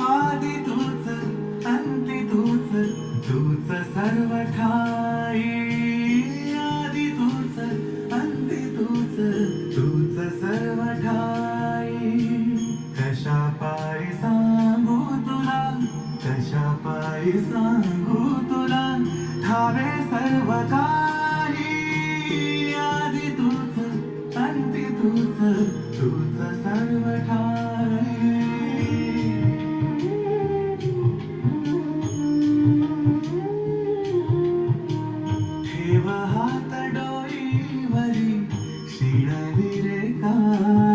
आदि तूच अंती तूच, तूच सर्व ठाई. आदि तूच अंती तूच, तूच सर्व ठाई. कशा पायी सांगू तुला, कशा पायी सांगू तुला, ठावे सर्व काही. आदि तूच अंती तूच, तूच सर्व ठाई. ठेव हात डोईवरी, शिणली रे का